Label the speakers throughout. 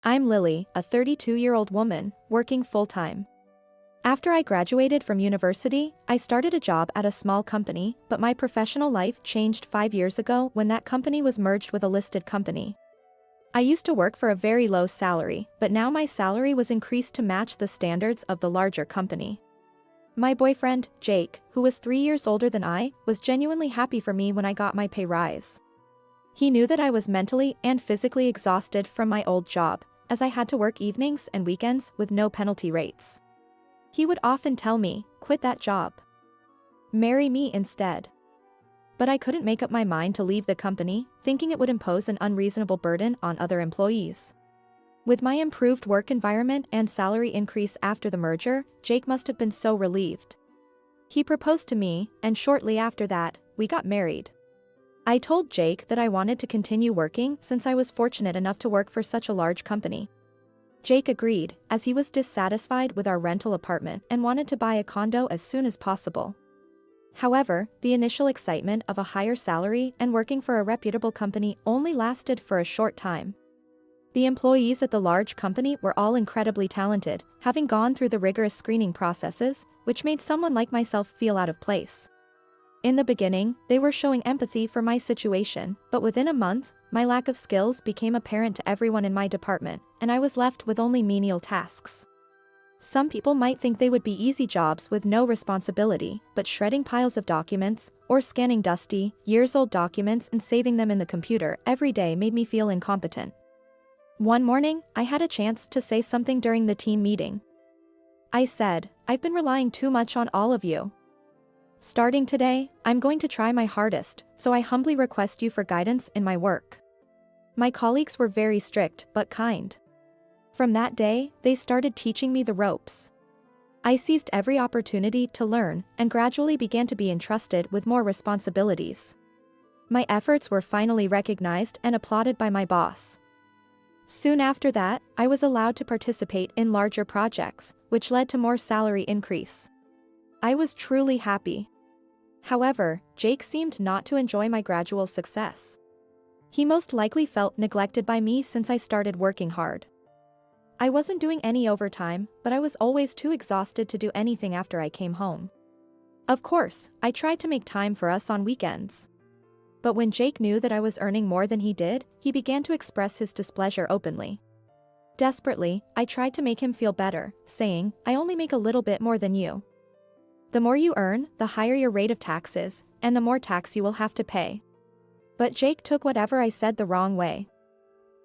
Speaker 1: I'm Lily, a 32-year-old woman, working full-time. After I graduated from university, I started a job at a small company, but my professional life changed 5 years ago when that company was merged with a listed company. I used to work for a very low salary, but now my salary was increased to match the standards of the larger company. My boyfriend, Jake, who was 3 years older than I, was genuinely happy for me when I got my pay rise. He knew that I was mentally and physically exhausted from my old job, as I had to work evenings and weekends with no penalty rates. He would often tell me, "Quit that job. Marry me instead." But I couldn't make up my mind to leave the company, thinking it would impose an unreasonable burden on other employees. With my improved work environment and salary increase after the merger, Jake must have been so relieved. He proposed to me, and shortly after that, we got married. I told Jake that I wanted to continue working since I was fortunate enough to work for such a large company. Jake agreed, as he was dissatisfied with our rental apartment and wanted to buy a condo as soon as possible. However, the initial excitement of a higher salary and working for a reputable company only lasted for a short time. The employees at the large company were all incredibly talented, having gone through the rigorous screening processes, which made someone like myself feel out of place. In the beginning, they were showing empathy for my situation, but within a month, my lack of skills became apparent to everyone in my department, and I was left with only menial tasks. Some people might think they would be easy jobs with no responsibility, but shredding piles of documents, or scanning dusty, years-old documents and saving them in the computer every day made me feel incompetent. One morning, I had a chance to say something during the team meeting. I said, "I've been relying too much on all of you. Starting today, I'm going to try my hardest, so I humbly request you for guidance in my work." My colleagues were very strict but kind. From that day, they started teaching me the ropes. I seized every opportunity to learn and gradually began to be entrusted with more responsibilities. My efforts were finally recognized and applauded by my boss. Soon after that, I was allowed to participate in larger projects, which led to more salary increase. I was truly happy. However, Jake seemed not to enjoy my gradual success. He most likely felt neglected by me since I started working hard. I wasn't doing any overtime, but I was always too exhausted to do anything after I came home. Of course, I tried to make time for us on weekends. But when Jake knew that I was earning more than he did, he began to express his displeasure openly. Desperately, I tried to make him feel better, saying, "I only make a little bit more than you. The more you earn, the higher your rate of tax is, and the more tax you will have to pay." But Jake took whatever I said the wrong way.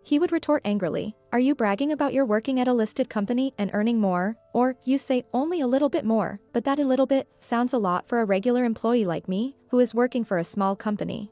Speaker 1: He would retort angrily, "Are you bragging about your working at a listed company and earning more? Or, you say only a little bit more, but that a little bit sounds a lot for a regular employee like me, who is working for a small company."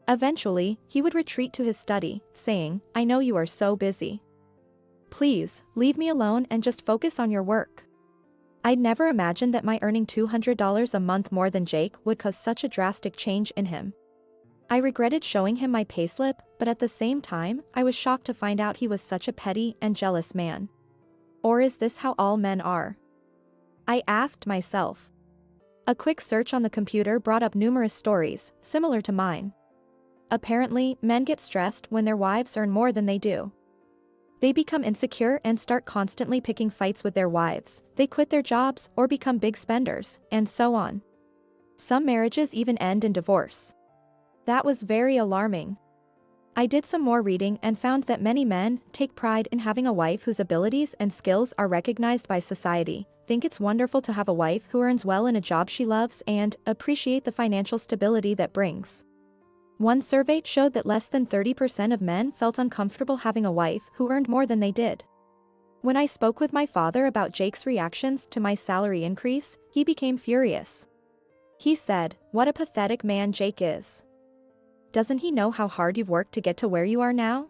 Speaker 1: Eventually, he would retreat to his study, saying, "I know you are so busy. Please, leave me alone and just focus on your work." I'd never imagined that my earning $200 a month more than Jake would cause such a drastic change in him. I regretted showing him my payslip, but at the same time, I was shocked to find out he was such a petty and jealous man. Or is this how all men are? I asked myself. A quick search on the computer brought up numerous stories, similar to mine. Apparently, men get stressed when their wives earn more than they do. They become insecure and start constantly picking fights with their wives, they quit their jobs or become big spenders, and so on. Some marriages even end in divorce. That was very alarming. I did some more reading and found that many men take pride in having a wife whose abilities and skills are recognized by society, think it's wonderful to have a wife who earns well in a job she loves, and appreciate the financial stability that brings. One survey showed that less than 30% of men felt uncomfortable having a wife who earned more than they did. When I spoke with my father about Jake's reactions to my salary increase, he became furious. He said, "What a pathetic man Jake is. Doesn't he know how hard you've worked to get to where you are now?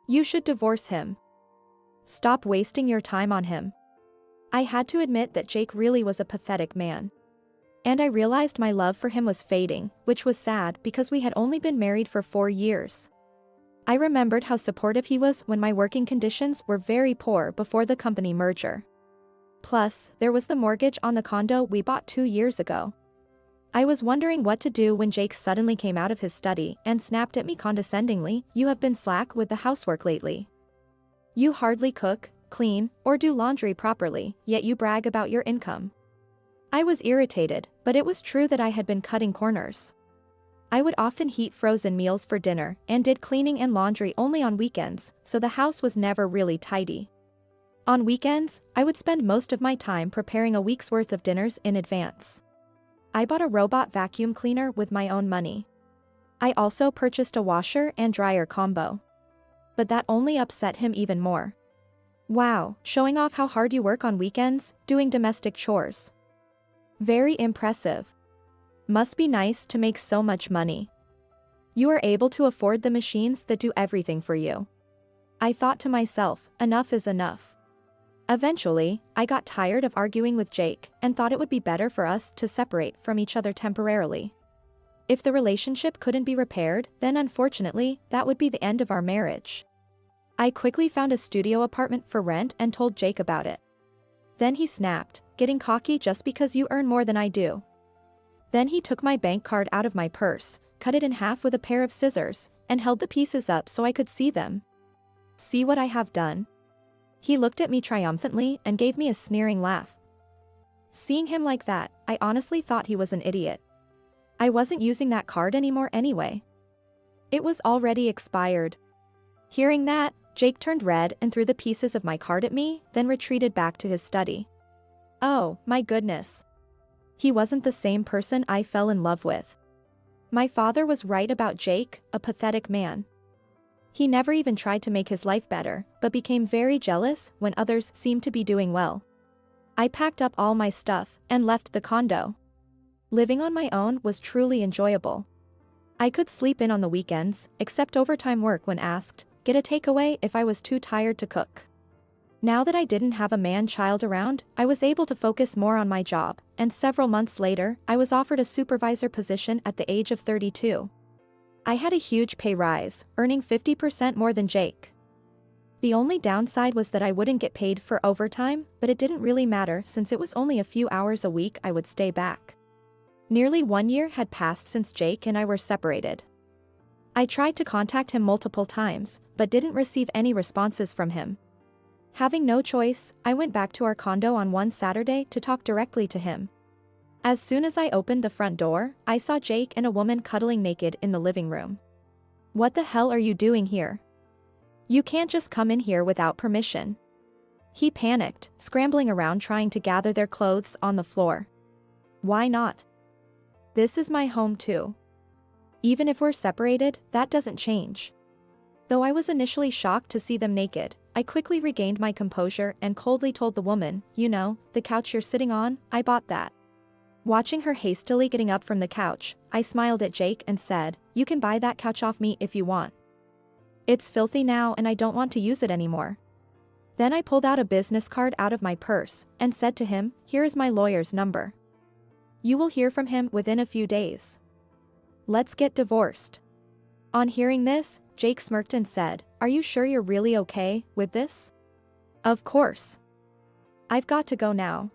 Speaker 1: You should divorce him. Stop wasting your time on him." I had to admit that Jake really was a pathetic man. And I realized my love for him was fading, which was sad because we had only been married for 4 years. I remembered how supportive he was when my working conditions were very poor before the company merger. Plus, there was the mortgage on the condo we bought 2 years ago. I was wondering what to do when Jake suddenly came out of his study and snapped at me condescendingly, "You have been slack with the housework lately. You hardly cook, clean, or do laundry properly, yet you brag about your income. I was irritated, but it was true that I had been cutting corners. I would often heat frozen meals for dinner and did cleaning and laundry only on weekends, so the house was never really tidy. On weekends, I would spend most of my time preparing a week's worth of dinners in advance. I bought a robot vacuum cleaner with my own money. I also purchased a washer and dryer combo. But that only upset him even more. Wow, showing off how hard you work on weekends, doing domestic chores. Very impressive. Must be nice to make so much money. You are able to afford the machines that do everything for you. I thought to myself, enough is enough. Eventually, I got tired of arguing with Jake and thought it would be better for us to separate from each other temporarily. If the relationship couldn't be repaired, then unfortunately, that would be the end of our marriage. I quickly found a studio apartment for rent and told Jake about it. Then he snapped, getting cocky just because you earn more than I do. Then he took my bank card out of my purse, cut it in half with a pair of scissors, and held the pieces up so I could see them. See what I have done? He looked at me triumphantly and gave me a sneering laugh. Seeing him like that, I honestly thought he was an idiot. I wasn't using that card anymore anyway. It was already expired. Hearing that, Jake turned red and threw the pieces of my card at me, then retreated back to his study. Oh, my goodness. He wasn't the same person I fell in love with. My father was right about Jake, a pathetic man. He never even tried to make his life better, but became very jealous when others seemed to be doing well. I packed up all my stuff and left the condo. Living on my own was truly enjoyable. I could sleep in on the weekends, accept overtime work when asked, get a takeaway if I was too tired to cook. Now that I didn't have a man-child around, I was able to focus more on my job, and several months later, I was offered a supervisor position at the age of 32. I had a huge pay rise, earning 50% more than Jake. The only downside was that I wouldn't get paid for overtime, but it didn't really matter since it was only a few hours a week I would stay back. Nearly 1 year had passed since Jake and I were separated. I tried to contact him multiple times, but didn't receive any responses from him. Having no choice, I went back to our condo on one Saturday to talk directly to him. As soon as I opened the front door, I saw Jake and a woman cuddling naked in the living room. What the hell are you doing here? You can't just come in here without permission. He panicked, scrambling around trying to gather their clothes on the floor. Why not? This is my home too. Even if we're separated, that doesn't change. Though I was initially shocked to see them naked, I quickly regained my composure and coldly told the woman, you know, the couch you're sitting on, I bought that. Watching her hastily getting up from the couch, I smiled at Jake and said, you can buy that couch off me if you want. It's filthy now and I don't want to use it anymore. Then I pulled out a business card out of my purse and said to him, here is my lawyer's number. You will hear from him within a few days. Let's get divorced. On hearing this, Jake smirked and said, are you sure you're really okay with this? Of course. I've got to go now.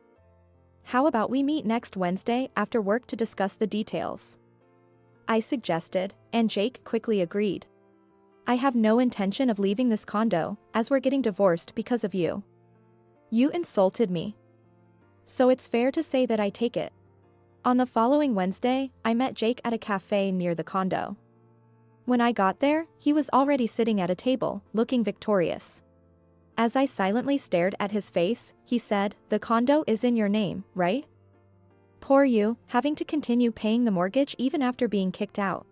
Speaker 1: How about we meet next Wednesday after work to discuss the details? I suggested, and Jake quickly agreed. I have no intention of leaving this condo, as we're getting divorced because of you. You insulted me. So it's fair to say that I take it. On the following Wednesday, I met Jake at a cafe near the condo. When I got there, he was already sitting at a table, looking victorious. As I silently stared at his face, he said, the condo is in your name, right? Poor you, having to continue paying the mortgage even after being kicked out.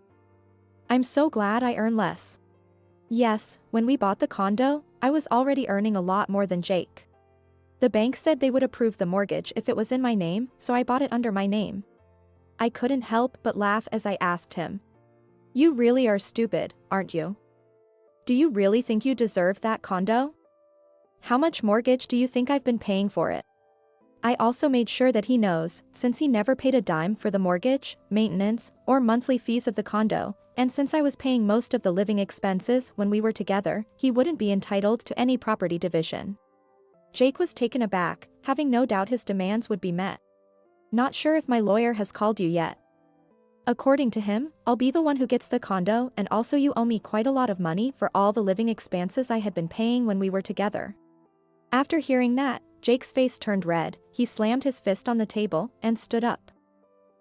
Speaker 1: I'm so glad I earn less. Yes, when we bought the condo, I was already earning a lot more than Jake. The bank said they would approve the mortgage if it was in my name, so I bought it under my name. I couldn't help but laugh as I asked him. You really are stupid, aren't you? Do you really think you deserve that condo? How much mortgage do you think I've been paying for it? I also made sure that he knows, since he never paid a dime for the mortgage, maintenance, or monthly fees of the condo, and since I was paying most of the living expenses when we were together, he wouldn't be entitled to any property division. Jake was taken aback, having no doubt his demands would be met. Not sure if my lawyer has called you yet. According to him, I'll be the one who gets the condo, and also you owe me quite a lot of money for all the living expenses I had been paying when we were together. After hearing that, Jake's face turned red, he slammed his fist on the table, and stood up.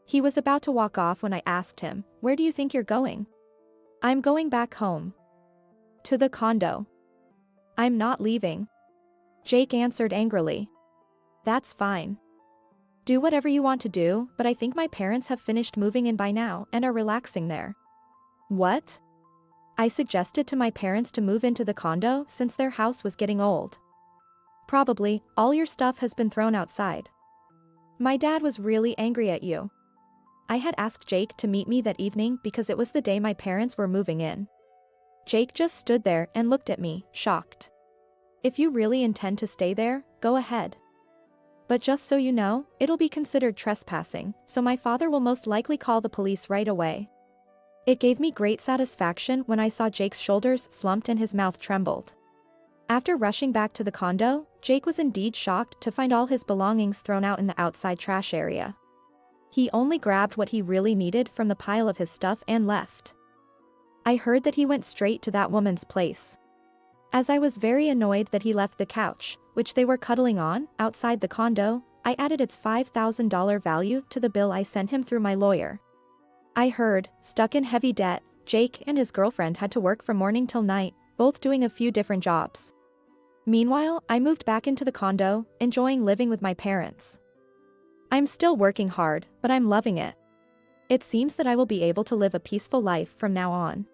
Speaker 1: He was about to walk off when I asked him, "Where do you think you're going?" "I'm going back home. To the condo. I'm not leaving." Jake answered angrily. "That's fine. Do whatever you want to do, but I think my parents have finished moving in by now and are relaxing there." "What?" I suggested to my parents to move into the condo since their house was getting old. "Probably, all your stuff has been thrown outside. My dad was really angry at you." I had asked Jake to meet me that evening because it was the day my parents were moving in. Jake just stood there and looked at me, shocked. "If you really intend to stay there, go ahead. But just so you know, it'll be considered trespassing, so my father will most likely call the police right away." It gave me great satisfaction when I saw Jake's shoulders slumped and his mouth trembled. After rushing back to the condo, Jake was indeed shocked to find all his belongings thrown out in the outside trash area. He only grabbed what he really needed from the pile of his stuff and left. I heard that he went straight to that woman's place. As I was very annoyed that he left the couch, which they were cuddling on, outside the condo, I added its $5,000 value to the bill I sent him through my lawyer. I heard, stuck in heavy debt, Jake and his girlfriend had to work from morning till night, both doing a few different jobs. Meanwhile, I moved back into the condo, enjoying living with my parents. I'm still working hard, but I'm loving it. It seems that I will be able to live a peaceful life from now on.